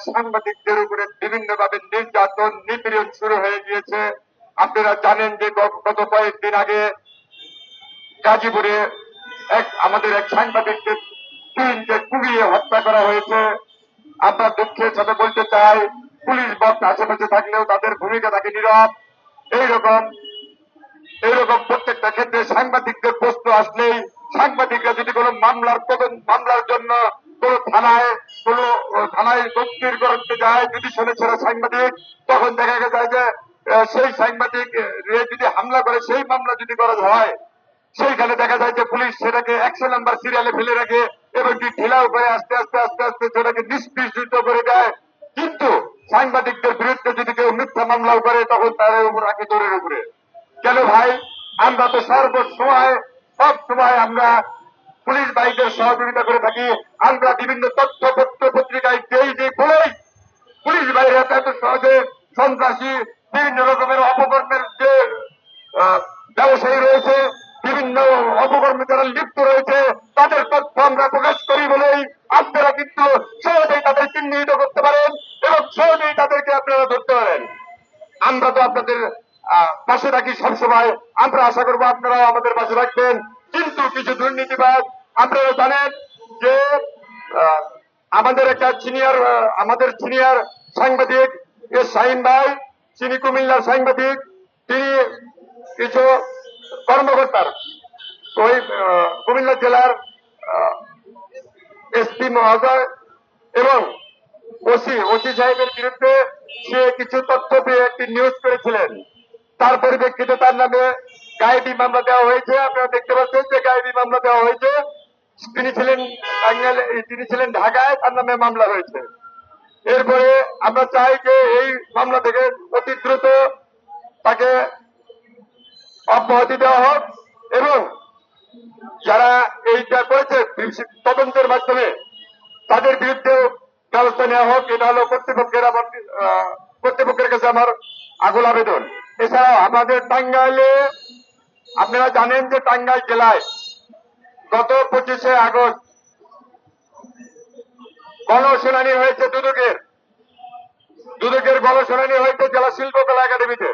সাংবাদিকদের উপরে বিভিন্নভাবে নির্যাতন নিপীড়ন শুরু হয়ে গিয়েছে। আপনারা জানেন যে গত কয়েকদিন আগে গাজীপুরে আমাদের এক সাংবাদিককে কুপিয়ে হত্যা করা হয়েছে। আমরা দুঃখের সাথে বলতে চাই, পুলিশ বক্স আশেপাশে থাকলেও তাদের ভূমিকা থাকে নীরব। এইরকম প্রত্যেকটা ক্ষেত্রে সাংবাদিকদের প্রশ্ন আসলেই সাংবাদিকরা যদি কোনো মামলার জন্য কোন থানায় তদবির করতে যায়, যদি শুনেছে সাংবাদিক, তখন দেখা যায় যে সেই সাংবাদিক যদি হামলা করে, সেই মামলা যদি করা হয়, সেইখানে দেখা যায় যে পুলিশ সেটাকে 100 নাম্বার সিরিয়ালে ফেলে রাখে এবং কি ঢিলাও করে আস্তে আস্তে আস্তে আস্তে সেটাকে নিষ্পৃষিত করে দেয়। কিন্তু সাংবাদিকদের বিরুদ্ধে যদি কেউ মিথ্যা মামলাও করে, তখন তাদের উপর রাখে দৌড়ের উপরে। কেন ভাই? আমরা তো সব সময় আমরা পুলিশ বাহিনীর সহযোগিতা করে থাকি। আমরা বিভিন্ন তথ্য পত্রিকায় যে বলেই পুলিশ বাহিনীরা এত সহজে সন্ত্রাসী বিভিন্ন রকমের অপকর্মের যে ব্যবসায়ী রয়েছে, বিভিন্ন অপকর্মে যারা লিপ্ত রয়েছে, তাদের তথ্য আমরা প্রকাশ করি বলেই আপনারা কিন্তু সহজেই তাদের চিহ্নিত করতে পারেন এবং সহজেই তাদেরকে আপনারা ধরতে পারেন। আমরা তো আপনাদের পাশে থাকি সবসময়। আমরা আশা করবো আপনারাও আমাদের পাশে রাখবেন। কিন্তু কিছু দুর্নীতিবাদ, আপনারা জানেন যে আমাদের সিনিয়র সাংবাদিক শাহিন ভাই, তিনি কুমিল্লার সাংবাদিক, তিনি কিছু কর্মকর্তার ওই কুমিল্লা জেলার এসপি মহোদয় এবং ওসি সাহেবের বিরুদ্ধে সে কিছু তথ্য পেয়ে একটি নিউজ করেছিলেন। তার পরিপ্রেক্ষিতে তার নামে গায়েবী মামলা দেওয়া হয়েছে। আপনারা দেখতে পাচ্ছেন যে গায়েবী মামলা দেওয়া হয়েছে। তিনি ছিলেন ঢাকায়, তার নামে মামলা হয়েছে। এরপরে আমরা চাই যে এই মামলা থেকে অতি দ্রুত তাকে অব্যাহতি দেওয়া হোক এবং যারা এইটা করেছে তদন্তের মাধ্যমে তাদের বিরুদ্ধে ব্যবস্থা নেওয়া হোক। এটা হলো কর্তৃপক্ষের কাছে আমার আকুল আবেদন। এছাড়াও আমাদের টাঙ্গাইলে, আপনারা জানেন যে টাঙ্গাইল জেলায় গত 25শে আগস্ট গণশুনানি হয়েছে দুদকের গণশুনানি হয়েছে জেলা শিল্পকলা একাডেমিতে।